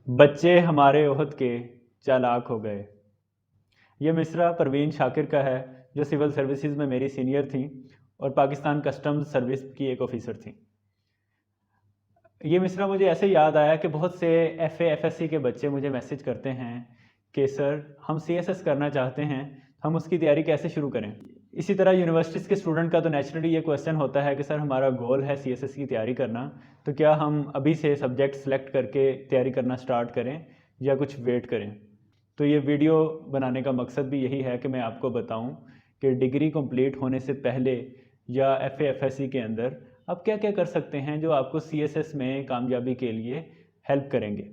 बच्चे हमारे ओहद के चालाक हो गए। ये मिसरा परवीन शाकिर का है, जो सिविल सर्विसेज में मेरी सीनियर थी और पाकिस्तान कस्टम्स सर्विस की एक ऑफिसर थी। ये मिसरा मुझे ऐसे याद आया कि बहुत से एफए एफएससी के बच्चे मुझे मैसेज करते हैं कि सर हम सीएसएस करना चाहते हैं, हम उसकी तैयारी कैसे शुरू करें। इसी तरह यूनिवर्सिटीज़ के स्टूडेंट का तो नेचुरली ये क्वेश्चन होता है कि सर हमारा गोल है सीएसएस की तैयारी करना, तो क्या हम अभी से सब्जेक्ट सेलेक्ट करके तैयारी करना स्टार्ट करें या कुछ वेट करें। तो ये वीडियो बनाने का मकसद भी यही है कि मैं आपको बताऊं कि डिग्री कंप्लीट होने से पहले या एफए एफएससी के अंदर आप क्या क्या कर सकते हैं जो आपको सीएसएस में कामयाबी के लिए हेल्प करेंगे।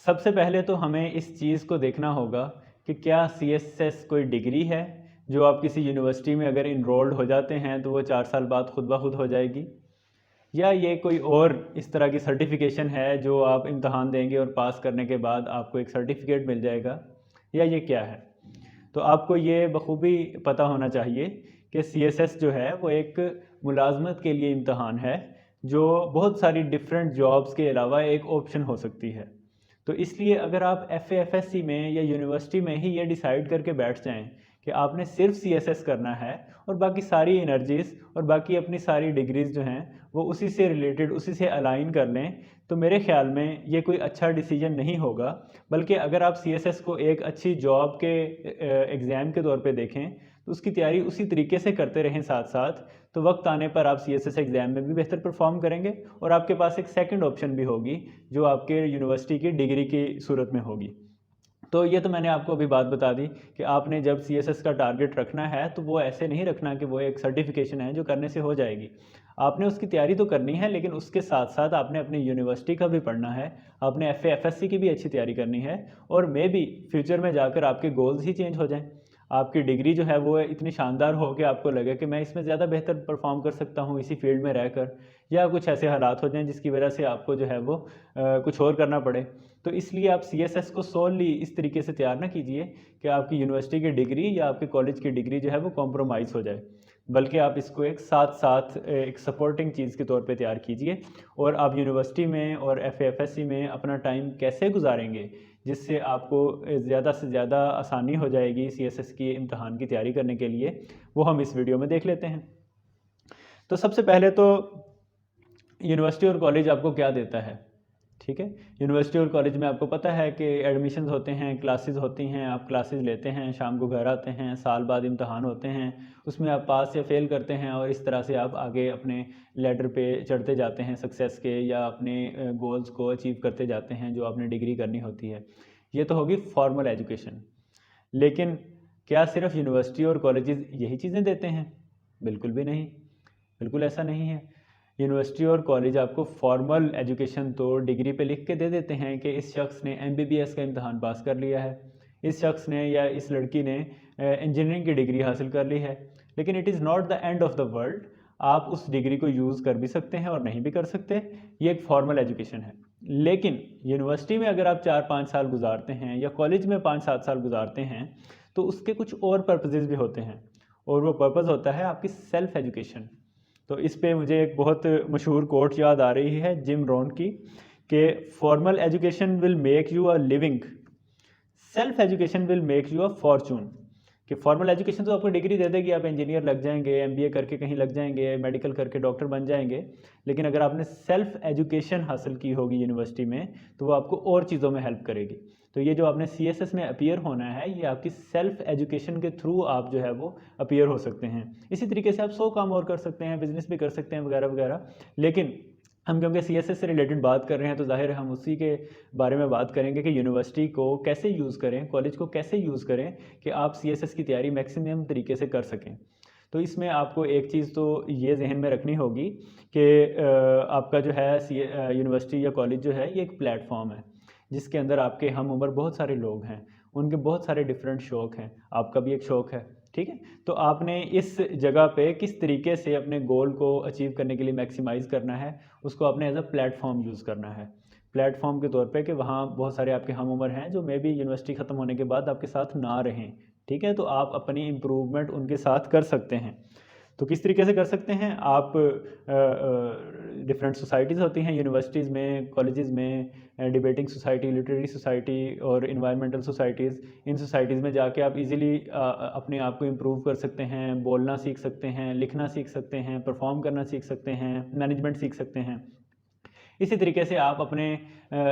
सबसे पहले तो हमें इस चीज़ को देखना होगा कि क्या सीएसएस कोई डिग्री है जो आप किसी यूनिवर्सिटी में अगर इनरोल्ड हो जाते हैं तो वो 4 साल बाद खुद ब खुद हो जाएगी, या ये कोई और इस तरह की सर्टिफिकेशन है जो आप इम्तहान देंगे और पास करने के बाद आपको एक सर्टिफिकेट मिल जाएगा, या ये क्या है। तो आपको ये बखूबी पता होना चाहिए कि सीएसएस जो है वो एक मुलाजमत के लिए इम्तहान है जो बहुत सारी डिफरेंट जॉब्स के अलावा एक ऑप्शन हो सकती है। तो इसलिए अगर आप एफएससी में या यूनिवर्सिटी में ही ये डिसाइड करके बैठ जाएं कि आपने सिर्फ सीएसएस करना है और बाकी सारी एनर्जीज़ और बाकी अपनी सारी डिग्रीज़ जो हैं वो उसी से रिलेटेड, उसी से अलाइन कर लें, तो मेरे ख्याल में ये कोई अच्छा डिसीजन नहीं होगा। बल्कि अगर आप सीएसएस को एक अच्छी जॉब के एग्ज़ाम के तौर पे देखें तो उसकी तैयारी उसी तरीके से करते रहें साथ साथ, तो वक्त आने पर आप सीएसएस एग्ज़ाम में भी बेहतर परफॉर्म करेंगे और आपके पास एक सेकंड ऑप्शन भी होगी जो आपके यूनिवर्सिटी की डिग्री की सूरत में होगी। तो ये तो मैंने आपको अभी बात बता दी कि आपने जब सीएसएस का टारगेट रखना है तो वो ऐसे नहीं रखना कि वो एक सर्टिफिकेशन है जो करने से हो जाएगी। आपने उसकी तैयारी तो करनी है, लेकिन उसके साथ साथ आपने अपनी यूनिवर्सिटी का भी पढ़ना है, आपने एफए एफएससी की भी अच्छी तैयारी करनी है, और मे बी फ्यूचर में जाकर आपके गोल्स ही चेंज हो जाएं। आपकी डिग्री जो है वो इतनी शानदार हो कि आपको लगे कि मैं इसमें ज़्यादा बेहतर परफॉर्म कर सकता हूँ इसी फील्ड में रहकर, या कुछ ऐसे हालात हो जाएं जिसकी वजह से आपको जो है वो कुछ और करना पड़े। तो इसलिए आप सीएसएस को सोलली इस तरीके से तैयार ना कीजिए कि आपकी यूनिवर्सिटी की डिग्री या आपके कॉलेज की डिग्री जो है वो कॉम्प्रोमाइज़ हो जाए, बल्कि आप इसको एक साथ साथ एक सपोर्टिंग चीज़ के तौर पे तैयार कीजिए। और आप यूनिवर्सिटी में और एफएससी में अपना टाइम कैसे गुजारेंगे जिससे आपको ज़्यादा से ज़्यादा आसानी हो जाएगी सीएसएस की इम्तहान की तैयारी करने के लिए, वो हम इस वीडियो में देख लेते हैं। तो सबसे पहले तो यूनिवर्सिटी और कॉलेज आपको क्या देता है। ठीक है, यूनिवर्सिटी और कॉलेज में आपको पता है कि एडमिशन्स होते हैं, क्लासेस होती हैं, आप क्लासेस लेते हैं, शाम को घर आते हैं, साल बाद इम्तहान होते हैं, उसमें आप पास या फेल करते हैं और इस तरह से आप आगे अपने लेडर पे चढ़ते जाते हैं सक्सेस के, या अपने गोल्स को अचीव करते जाते हैं जो आपने डिग्री करनी होती है। ये तो होगी फॉर्मल एजुकेशन। लेकिन क्या सिर्फ यूनिवर्सिटी और कॉलेजेस यही चीज़ें देते हैं? बिल्कुल भी नहीं, बिल्कुल ऐसा नहीं है। यूनिवर्सिटी और कॉलेज आपको फॉर्मल एजुकेशन तो डिग्री पे लिख के दे देते हैं कि इस शख्स ने एमबीबीएस का इम्तहान पास कर लिया है, इस शख्स ने या इस लड़की ने इंजीनियरिंग की डिग्री हासिल कर ली है। लेकिन it is not the end of the world. आप उस डिग्री को यूज़ कर भी सकते हैं और नहीं भी कर सकते, ये एक फॉर्मल एजुकेशन है। लेकिन यूनिवर्सिटी में अगर आप 4-5 साल गुजारते हैं या कॉलेज में 5-7 साल गुजारते हैं तो उसके कुछ और पर्पजेज़ भी होते हैं, और वो पर्पज़ होता है आपकी सेल्फ एजुकेशन। तो इस पे मुझे एक बहुत मशहूर कोट याद आ रही है जिम रॉन की, कि formal education will make you a living, self education will make you a Fortune. कि फॉर्मल एजुकेशन तो आपको डिग्री दे देगी, आप इंजीनियर लग जाएंगे, एमबीए करके कहीं लग जाएंगे, मेडिकल करके डॉक्टर बन जाएंगे, लेकिन अगर आपने सेल्फ एजुकेशन हासिल की होगी यूनिवर्सिटी में तो वो आपको और चीज़ों में हेल्प करेगी। तो ये जो आपने सीएसएस में अपीयर होना है, ये आपकी सेल्फ एजुकेशन के थ्रू आप जो है वो अपीयर हो सकते हैं। इसी तरीके से आप 100 काम और कर सकते हैं, बिजनेस भी कर सकते हैं वगैरह वगैरह। लेकिन हम क्योंकि सीएसएस से रिलेटेड बात कर रहे हैं तो जाहिर है हम उसी के बारे में बात करेंगे कि यूनिवर्सिटी को कैसे यूज़ करें, कॉलेज को कैसे यूज़ करें कि आप सीएसएस की तैयारी मैक्सिमम तरीके से कर सकें। तो इसमें आपको एक चीज़ तो ये जहन में रखनी होगी कि आपका जो है यूनिवर्सिटी या कॉलेज जो है ये एक प्लेटफॉर्म है जिसके अंदर आपके हम उम्र बहुत सारे लोग हैं, उनके बहुत सारे डिफरेंट शौक़ हैं, आपका भी एक शौक़ है। ठीक है, तो आपने इस जगह पे किस तरीके से अपने गोल को अचीव करने के लिए मैक्सिमाइज़ करना है, उसको आपने एज अ प्लेटफॉर्म यूज़ करना है। प्लेटफॉर्म के तौर पे कि वहाँ बहुत सारे आपके हम उम्र हैं जो मे बी यूनिवर्सिटी ख़त्म होने के बाद आपके साथ ना रहें, ठीक है। तो आप अपनी इम्प्रूवमेंट उनके साथ कर सकते हैं। तो किस तरीके से कर सकते हैं आप? डिफरेंट सोसाइटीज़ होती हैं यूनिवर्सिटीज़ में, कॉलेजेस में, डिबेटिंग सोसाइटी, लिटरेरी सोसाइटी और इन्वायरमेंटल सोसाइटीज़। इन सोसाइटीज़ में जाके आप इजीली अपने आप को इम्प्रूव कर सकते हैं, बोलना सीख सकते हैं, लिखना सीख सकते हैं, परफॉर्म करना सीख सकते हैं, मैनेजमेंट सीख सकते हैं। इसी तरीके से आप अपने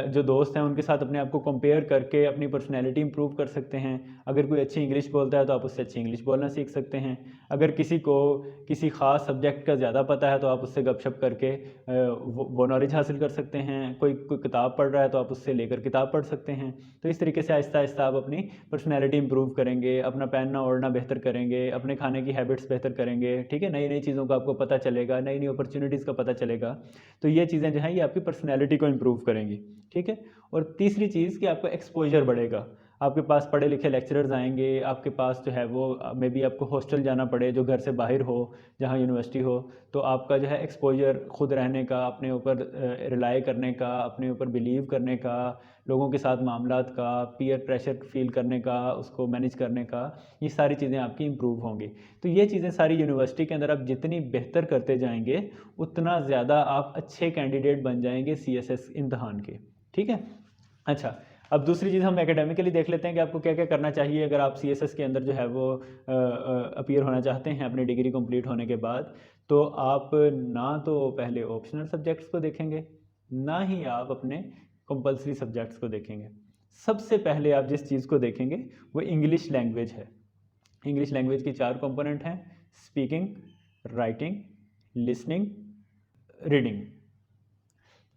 जो दोस्त हैं उनके साथ अपने आप को कंपेयर करके अपनी पर्सनैलिटी इंप्रूव कर सकते हैं। अगर कोई अच्छी इंग्लिश बोलता है तो आप उससे अच्छी इंग्लिश बोलना सीख सकते हैं। अगर किसी को किसी ख़ास सब्जेक्ट का ज़्यादा पता है तो आप उससे गपशप करके वो नॉलेज हासिल कर सकते हैं। कोई किताब पढ़ रहा है तो आप उससे लेकर किताब पढ़ सकते हैं। तो इस तरीके से आहिस्ता आहिस्ता आप अपनी पर्सनैलिटी इंप्रूव करेंगे, अपना पहनना ओढ़ना बेहतर करेंगे, अपने खाने की हैबिट्स बेहतर करेंगे, ठीक है। नई नई चीज़ों का आपको पता चलेगा, नई नई अपॉर्चुनिटीज़ का पता चलेगा। तो ये चीज़ें जो हैं ये आपकी पर्सनैलिटी को इम्प्रूव करेंगी, ठीक है। और तीसरी चीज़ कि आपका एक्सपोजर बढ़ेगा। आपके पास पढ़े लिखे लेक्चरर्स आएंगे, आपके पास जो है वो मे बी आपको हॉस्टल जाना पड़े जो घर से बाहर हो, जहाँ यूनिवर्सिटी हो, तो आपका जो है एक्सपोजर खुद रहने का, अपने ऊपर रिलाई करने का, अपने ऊपर बिलीव करने का, लोगों के साथ मामलात का, पीयर प्रेशर फील करने का, उसको मैनेज करने का, ये सारी चीज़ें आपकी इम्प्रूव होंगी। तो ये चीज़ें सारी यूनिवर्सिटी के अंदर आप जितनी बेहतर करते जाएंगे उतना ज़्यादा आप अच्छे कैंडिडेट बन जाएंगे CSS इम्तहान के, ठीक है। अच्छा, अब दूसरी चीज़ हम एकेडमिकली देख लेते हैं कि आपको क्या क्या करना चाहिए अगर आप CSS के अंदर जो है वो अपीयर होना चाहते हैं अपनी डिग्री कंप्लीट होने के बाद। तो आप ना तो पहले ऑप्शनल सब्जेक्ट्स को देखेंगे, ना ही आप अपने कंपलसरी सब्जेक्ट्स को देखेंगे। सबसे पहले आप जिस चीज़ को देखेंगे वो इंग्लिश लैंग्वेज है। इंग्लिश लैंग्वेज की 4 कंपोनेंट हैं: स्पीकिंग, राइटिंग, लिसनिंग, रीडिंग।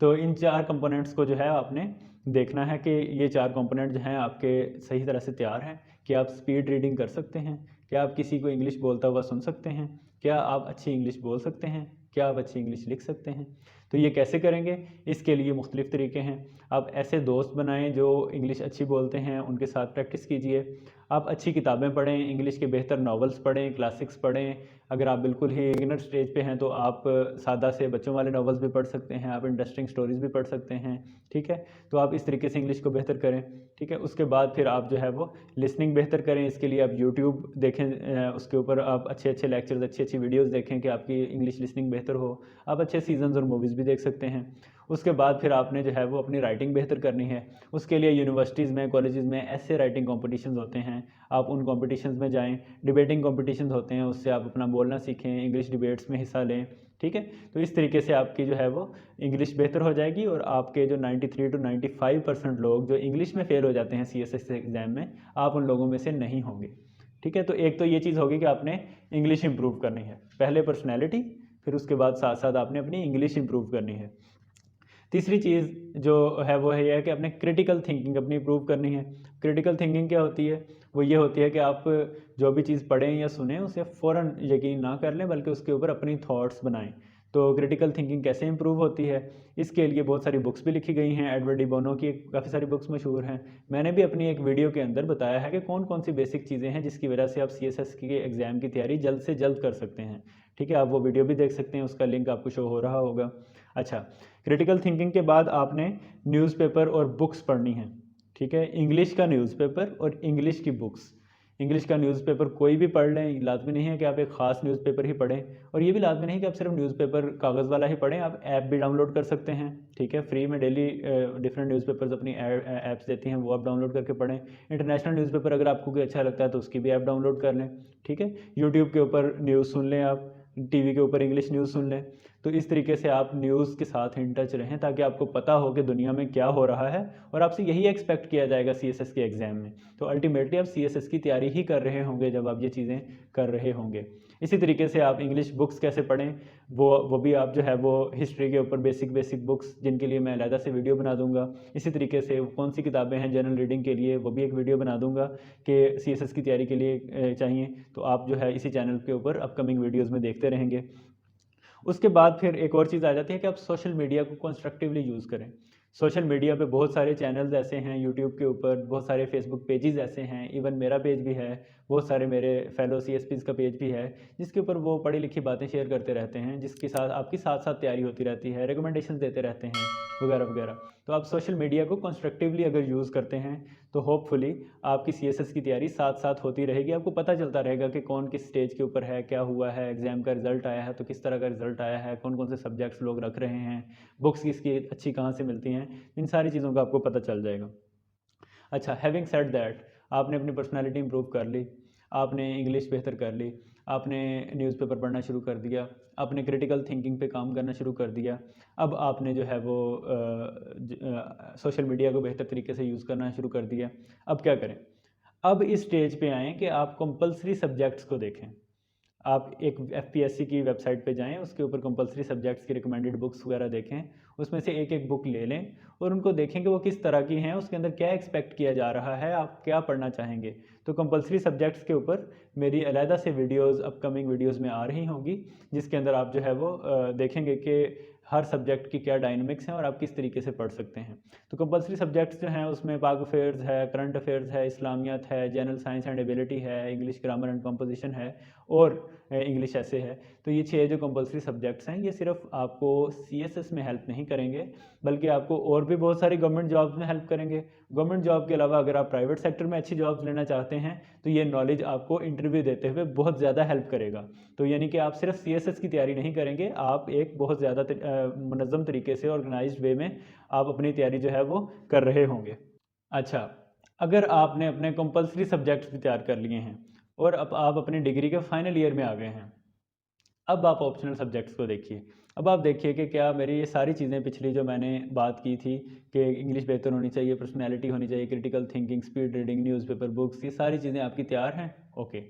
तो इन 4 कंपोनेंट्स को जो है आपने देखना है कि ये 4 कंपोनेंट जो हैं आपके सही तरह से तैयार हैं। क्या आप स्पीड रीडिंग कर सकते हैं? क्या आप किसी को इंग्लिश बोलता हुआ सुन सकते हैं? क्या आप अच्छी इंग्लिश बोल सकते हैं? क्या आप अच्छी इंग्लिश लिख सकते हैं? तो ये कैसे करेंगे? इसके लिए मुख्तलिफ़ तरीके हैं। आप ऐसे दोस्त बनाएं जो इंग्लिश अच्छी बोलते हैं, उनके साथ प्रैक्टिस कीजिए। आप अच्छी किताबें पढ़ें, इंग्लिश के बेहतर नॉवेल्स पढ़ें, क्लासिक्स पढ़ें। अगर आप बिल्कुल ही बिगिनर स्टेज पे हैं तो आप सादा से बच्चों वाले नॉवेल्स भी पढ़ सकते हैं, आप इंटरेस्टिंग स्टोरीज़ भी पढ़ सकते हैं, ठीक है। तो आप इस तरीके से इंग्लिश को बेहतर करें, ठीक है। उसके बाद फिर आप जो है वो लिसनिंग बेहतर करें। इसके लिए आप यूट्यूब देखें, उसके ऊपर आप अच्छे अच्छे लेक्चर्स, अच्छी अच्छी वीडियोज़ देखें कि आपकी इंग्लिश लिसनिंग बेहतर हो। आप अच्छे सीजन्स और मूवीज़ भी देख सकते हैं। उसके बाद फिर आपने जो है वो अपनी राइटिंग बेहतर करनी है। उसके लिए यूनिवर्सिटीज़ में, कॉलेजेस में ऐसे राइटिंग कॉम्पिटिशन्स होते हैं, आप उन कॉम्पिटिशन्स में जाएं। डिबेटिंग कॉम्पिटिशन्स होते हैं, उससे आप अपना बोलना सीखें, इंग्लिश डिबेट्स में हिस्सा लें, ठीक है। तो इस तरीके से आपकी जो है वो इंग्लिश बेहतर हो जाएगी और आपके जो 93 to 95% लोग जो इंग्लिश में फ़ेल हो जाते हैं CSS एग्ज़ाम में, आप उन लोगों में से नहीं होंगे, ठीक है। तो एक तो ये चीज़ होगी कि आपने इंग्लिश इंप्रूव करनी है, पहले पर्सनैलिटी, फिर उसके बाद साथ साथ आपने अपनी इंग्लिश इंप्रूव करनी है। तीसरी चीज़ जो है वो ये है कि अपने क्रिटिकल थिंकिंग अपनी इम्प्रूव करनी है। क्रिटिकल थिंकिंग क्या होती है? वो ये होती है कि आप जो भी चीज़ पढ़ें या सुनें उसे फ़ौरन यकीन ना कर लें, बल्कि उसके ऊपर अपनी थॉट्स बनाएं। तो क्रिटिकल थिंकिंग कैसे इम्प्रूव होती है? इसके लिए बहुत सारी बुक्स भी लिखी गई हैं। एडवर्ड डी बोनो की काफ़ी सारी बुक्स मशहूर हैं। मैंने भी अपनी एक वीडियो के अंदर बताया है कि कौन कौन सी बेसिक चीज़ें हैं जिसकी वजह से आप CSS के एग्ज़ाम की तैयारी जल्द से जल्द कर सकते हैं, ठीक है। आप वो वीडियो भी देख सकते हैं, उसका लिंक आपको शो हो रहा होगा। अच्छा, क्रिटिकल थिंकिंग के बाद आपने न्यूज़पेपर और बुक्स पढ़नी है, ठीक है। इंग्लिश का न्यूज़पेपर और इंग्लिश की बुक्स। इंग्लिश का न्यूज़पेपर कोई भी पढ़ लें, लाजमी नहीं है कि आप एक ख़ास न्यूज़पेपर ही पढ़ें, और ये भी लाजमी नहीं कि आप सिर्फ न्यूज़पेपर कागज़ वाला ही पढ़ें। आप ऐप भी डाउनलोड कर सकते हैं, ठीक है। फ्री में डेली डिफरेंट न्यूज़पेपर्स अपनी ऐप्स देती हैं, वो आप डाउनलोड करके पढ़ें। इंटरनेशनल न्यूज़पेपर अगर आपको कोई अच्छा लगता है तो उसकी भी ऐप डाउनलोड कर लें, ठीक है। यूट्यूब के ऊपर न्यूज़ सुन लें, आप टीवी के ऊपर इंग्लिश न्यूज़ सुन लें। तो इस तरीके से आप न्यूज़ के साथ इन टच रहें ताकि आपको पता हो कि दुनिया में क्या हो रहा है, और आपसे यही एक्सपेक्ट किया जाएगा CSS के एग्ज़ाम में। तो अल्टीमेटली आप CSS की तैयारी ही कर रहे होंगे जब आप ये चीज़ें कर रहे होंगे। इसी तरीके से आप इंग्लिश बुक्स कैसे पढ़ें, वो भी आप जो है वो हिस्ट्री के ऊपर बेसिक बुक्स जिनके लिए मैं अलहदा से वीडियो बना दूंगा। इसी तरीके से कौन सी किताबें हैं जनरल रीडिंग के लिए, वो भी एक वीडियो बना दूंगा कि CSS की तैयारी के लिए चाहिए। तो आप जो है इसी चैनल के ऊपर अपकमिंग वीडियोज़ में देखते रहेंगे। उसके बाद फिर एक और चीज़ आ जाती है कि आप सोशल मीडिया को कंस्ट्रक्टिवली यूज़ करें। सोशल मीडिया पे बहुत सारे चैनल्स ऐसे हैं, यूट्यूब के ऊपर बहुत सारे फेसबुक पेजेस ऐसे हैं, इवन मेरा पेज भी है, बहुत सारे मेरे फेलो CSPs का पेज भी है, जिसके ऊपर वो पढ़ी लिखी बातें शेयर करते रहते हैं, जिसके साथ आपकी साथ साथ तैयारी होती रहती है, रिकमेंडेशन देते रहते हैं, वगैरह वगैरह। तो आप सोशल मीडिया को कंस्ट्रक्टिवली अगर यूज़ करते हैं तो होपफुली आपकी CSS की तैयारी साथ साथ होती रहेगी। आपको पता चलता रहेगा कि कौन किस स्टेज के ऊपर है, क्या हुआ है, एग्ज़ाम का रिज़ल्ट आया है तो किस तरह का रिज़ल्ट आया है, कौन कौन से सब्जेक्ट्स लोग रख रहे हैं, बुक्स किसकी अच्छी कहाँ से मिलती हैं, इन सारी चीज़ों का आपको पता चल जाएगा। अच्छा, हैविंग सेड दैट, आपने अपनी पर्सनालिटी इंप्रूव कर ली, आपने इंग्लिश बेहतर कर ली, आपने न्यूज़पेपर पढ़ना शुरू कर दिया, आपने क्रिटिकल थिंकिंग पे काम करना शुरू कर दिया, अब आपने जो है वो सोशल मीडिया को बेहतर तरीके से यूज़ करना शुरू कर दिया। अब क्या करें? अब इस स्टेज पे आएँ कि आप कंपल्सरी सब्जेक्ट्स को देखें। आप एक FPSC की वेबसाइट पे जाएँ, उसके ऊपर कंपल्सरी सब्जेक्ट्स की रिकमेंडेड बुक्स वगैरह देखें, उसमें से एक-एक बुक ले लें और उनको देखें कि वो किस तरह की हैं, उसके अंदर क्या एक्सपेक्ट किया जा रहा है, आप क्या पढ़ना चाहेंगे। तो कंपल्सरी सब्जेक्ट्स के ऊपर मेरी अलहदा से वीडियोज़ अपकमिंग वीडियोज़ में आ रही होंगी, जिसके अंदर आप जो है वो देखेंगे कि हर सब्जेक्ट की क्या डायनामिक्स हैं और आप किस तरीके से पढ़ सकते हैं। तो कंपल्सरी सब्जेक्ट्स जो हैं उसमें पाक अफेयर्स है, करंट अफेयर्स है, इस्लामियात है, जनरल साइंस एंड एबिलिटी है, इंग्लिश ग्रामर एंड कंपोजिशन है और इंग्लिश ऐसे है। तो ये 6 जो कंपल्सरी सब्जेक्ट्स हैं ये सिर्फ आपको CSS में हेल्प नहीं करेंगे, बल्कि आपको और भी बहुत सारी गवर्नमेंट जॉब्स में हेल्प करेंगे। गवर्नमेंट जॉब के अलावा अगर आप प्राइवेट सेक्टर में अच्छी जॉब्स लेना चाहते हैं तो ये नॉलेज आपको इंटरव्यू देते हुए बहुत ज़्यादा हेल्प करेगा। तो यानी कि आप सिर्फ CSS की तैयारी नहीं करेंगे, आप एक बहुत ज़्यादा मुनज़्ज़म तरीके से ऑर्गेनाइज्ड वे में आप अपनी तैयारी जो है वो कर रहे होंगे। अच्छा, अगर आपने अपने कंपल्सरी सब्जेक्ट्स भी तैयार कर लिए हैं और अब आप अपनी डिग्री के फाइनल ईयर में आ गए हैं, अब आप ऑप्शनल सब्जेक्ट्स को देखिए। अब आप देखिए कि क्या मेरी ये सारी चीज़ें पिछली जो मैंने बात की थी कि इंग्लिश बेहतर होनी चाहिए, पर्सनैलिटी होनी चाहिए, critical thinking, speed reading, newspaper, books, ये सारी चीज़ें आपकी तैयार हैं? ओके।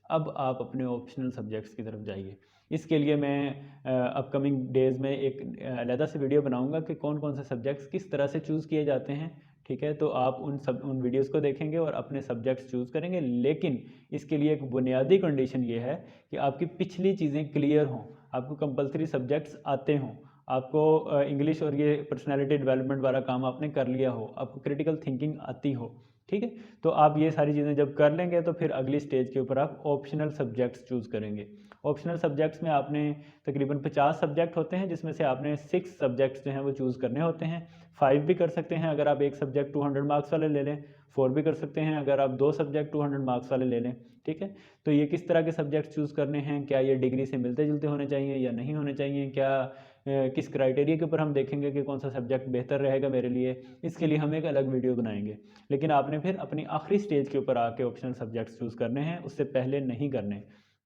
अब आप अपने ऑप्शनल सब्जेक्ट्स की तरफ जाइए। इसके लिए मैं अपकमिंग डेज़ में एक अलहदा से वीडियो बनाऊँगा कि कौन-कौन से सब्जेक्ट्स किस तरह से चूज़ किए जाते हैं, ठीक है? तो आप उन वीडियोज़ को देखेंगे और अपने सब्जेक्ट्स चूज़ करेंगे। लेकिन इसके लिए एक बुनियादी कंडीशन ये है कि आपकी पिछली चीज़ें क्लियर हों, आपको कंपल्सरी सब्जेक्ट्स आते हों, आपको इंग्लिश और ये पर्सनैलिटी डेवलपमेंट वाला काम आपने कर लिया हो, आपको क्रिटिकल थिंकिंग आती हो, ठीक है? तो आप ये सारी चीज़ें जब कर लेंगे तो फिर अगली स्टेज के ऊपर आप ऑप्शनल सब्जेक्ट्स चूज़ करेंगे। ऑप्शनल सब्जेक्ट्स में आपने तकरीबन 50 सब्जेक्ट होते हैं, जिसमें से आपने 6 सब्जेक्ट्स जो हैं वो चूज़ करने होते हैं। 5 भी कर सकते हैं अगर आप एक सब्जेक्ट 200 मार्क्स वाले ले लें, 4 भी कर सकते हैं अगर आप 2 सब्जेक्ट 200 मार्क्स वाले ले लें, ठीक है? तो ये किस तरह के सब्जेक्ट चूज़ करने हैं, क्या ये डिग्री से मिलते-जुलते होने चाहिए या नहीं होने चाहिए, क्या किस क्राइटेरिया के ऊपर हम देखेंगे कि कौन सा सब्जेक्ट बेहतर रहेगा मेरे लिए, इसके लिए हम एक अलग वीडियो बनाएंगे। लेकिन आपने फिर अपनी आखिरी स्टेज के ऊपर आके ऑप्शनल सब्जेक्ट्स चूज़ करने हैं, उससे पहले नहीं करने।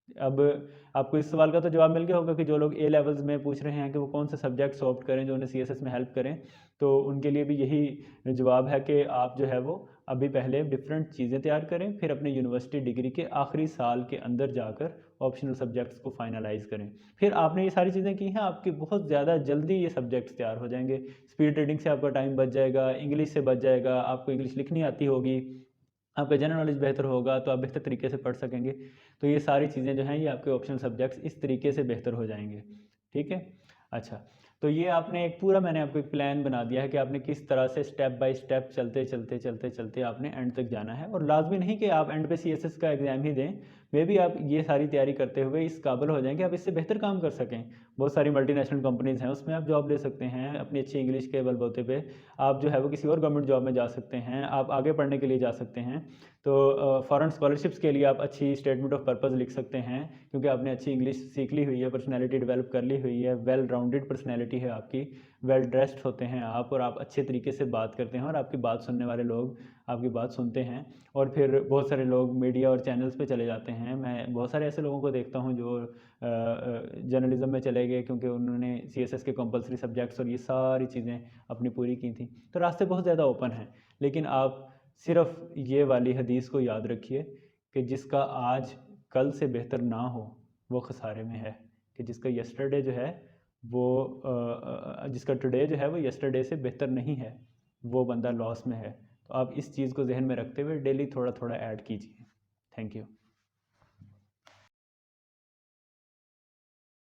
अब आपको इस सवाल का तो जवाब मिल गया होगा कि जो लोग ए लेवल्स में पूछ रहे हैं कि वो कौन से सब्जेक्ट्स ऑप्ट करें जो उन्हें CSS में हेल्प करें, तो उनके लिए भी यही जवाब है कि आप जो है वो अभी पहले डिफरेंट चीज़ें तैयार करें, फिर अपनी यूनिवर्सिटी डिग्री के आखिरी साल के अंदर जाकर ऑप्शनल सब्जेक्ट्स को फाइनलाइज करें। फिर आपने ये सारी चीज़ें की हैं, आपकी बहुत ज़्यादा जल्दी ये सब्जेक्ट्स तैयार हो जाएंगे। स्पीड रीडिंग से आपका टाइम बच जाएगा, इंग्लिश से बच जाएगा, आपको इंग्लिश लिखनी आती होगी, आपका जनरल नॉलेज बेहतर होगा तो आप बेहतर तरीके से पढ़ सकेंगे। तो ये सारी चीज़ें जो हैं ये आपके ऑप्शनल सब्जेक्ट्स इस तरीके से बेहतर हो जाएंगे, ठीक है? अच्छा, तो ये आपने एक पूरा मैंने आपको एक प्लान बना दिया है कि आपने किस तरह से स्टेप बाय स्टेप चलते चलते चलते चलते आपने एंड तक जाना है। और लाजमी नहीं कि आप एंड पे CSS का एग्ज़ाम ही दें, मे बी आप ये सारी तैयारी करते हुए इस काबिल हो जाएंगे, आप इससे बेहतर काम कर सकें। बहुत सारी मल्टीनेशनल कंपनीज़ हैं, उसमें आप जॉब ले सकते हैं अपनी अच्छी इंग्लिश के बलबूते पे। आप जो है वो किसी और गवर्नमेंट जॉब में जा सकते हैं, आप आगे पढ़ने के लिए जा सकते हैं। तो फॉरेन स्कॉलरशिप्स के लिए आप अच्छी स्टेटमेंट ऑफ पर्पज़ लिख सकते हैं, क्योंकि आपने अच्छी इंग्लिश सीख ली हुई है, पर्सनैलिटी डेवलप कर ली हुई है, वेल राउंडेड पर्सनैलिटी है आपकी, वेल ड्रेस्ड होते हैं आप और आप अच्छे तरीके से बात करते हैं और आपकी बात सुनने वाले लोग आपकी बात सुनते हैं। और फिर बहुत सारे लोग मीडिया और चैनल्स पे चले जाते हैं। मैं बहुत सारे ऐसे लोगों को देखता हूँ जो जर्नलिज्म में चले गए क्योंकि उन्होंने CSS के कंपल्सरी सब्जेक्ट्स और ये सारी चीज़ें अपनी पूरी की थी। तो रास्ते बहुत ज़्यादा ओपन हैं, लेकिन आप सिर्फ ये वाली हदीस को याद रखिए कि जिसका आज कल से बेहतर ना हो वो खसारे में है, कि जिसका यस्टरडे जो है वो जिसका टुडे जो है वो यस्टरडे से बेहतर नहीं है, वो बंदा लॉस में है। तो आप इस चीज़ को जहन में रखते हुए डेली थोड़ा थोड़ा ऐड कीजिए। Thank you.